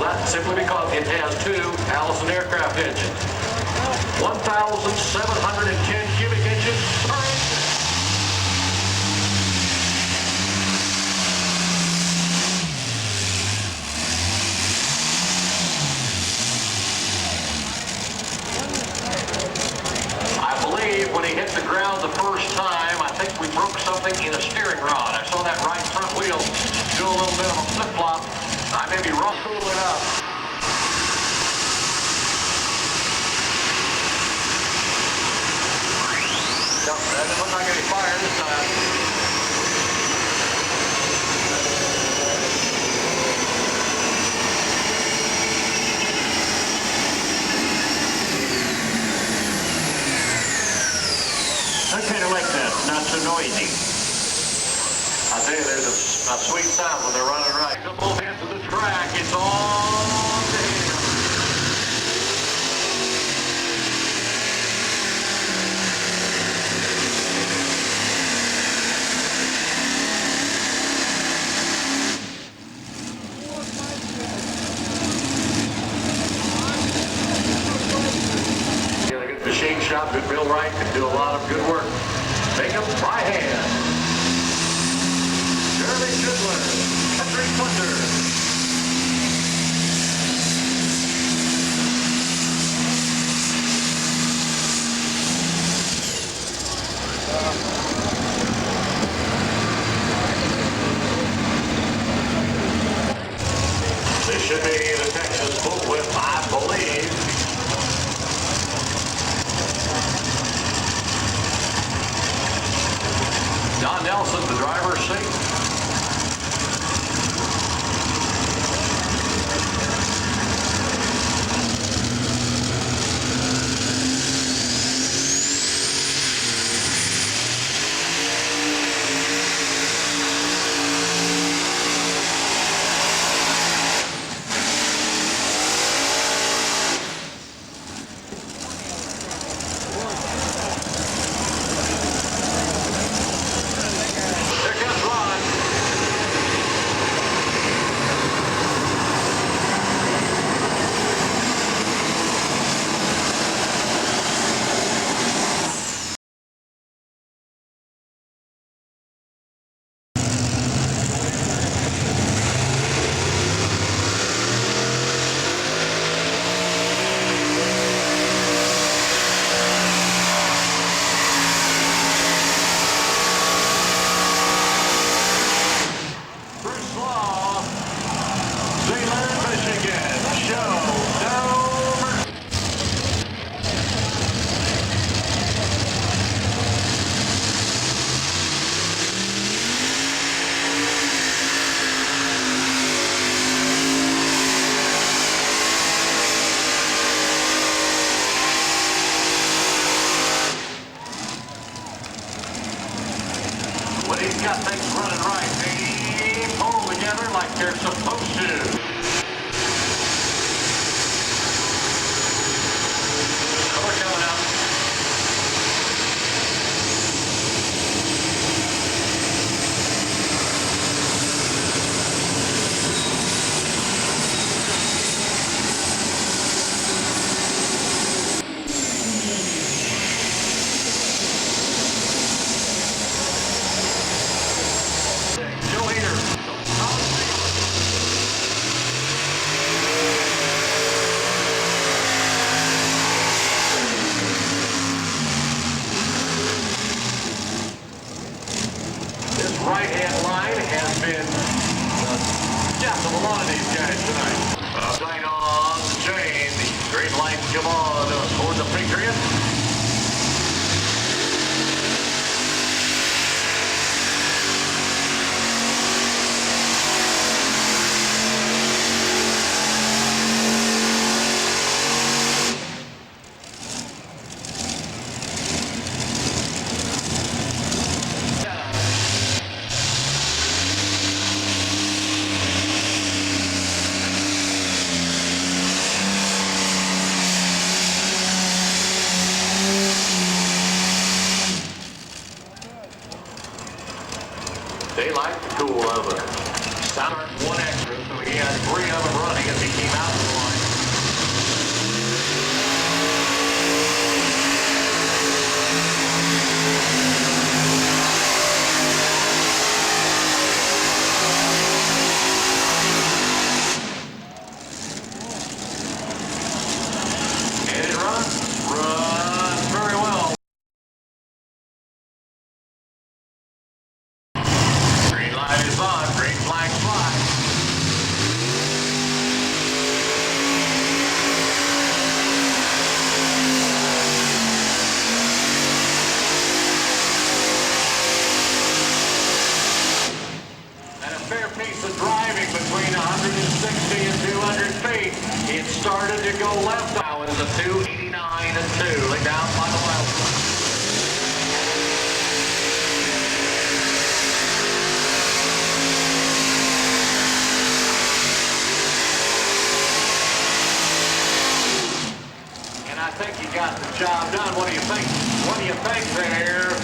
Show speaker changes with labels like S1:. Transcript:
S1: but simply because it has two Allison aircraft engines. 1,710 cubic inches per engine. When he hit the ground the first time, I think we broke something in a steering rod. I saw that right front wheel do a little bit of a flip-flop. I may be wrong. Cool it up. No, that doesn't look like any fire this time. I kind of like that, not so noisy. I tell you, there's a sweet sound when they're running right. Both ends of the track, it's on to him. Machine shop, good Bill Wright can do a lot of good work. Make them by hand. Shirley Schindler, Country Thunder. This should be the Texas bullwhip, I believe. Don Nelson, the driver's seat. When he's got things running right, they pull together like they're supposed to. Color coming out. Right-hand line has been the death of a lot of these guys tonight. Sign on the chain. The green lights come on toward the Patriot. They like the cool of it. Sound one extra, so he had 3 of them running as he came out. started to go left. Now is a 289 and 2. Look down by the left. I think you got the job done. What do you think? What do you think there?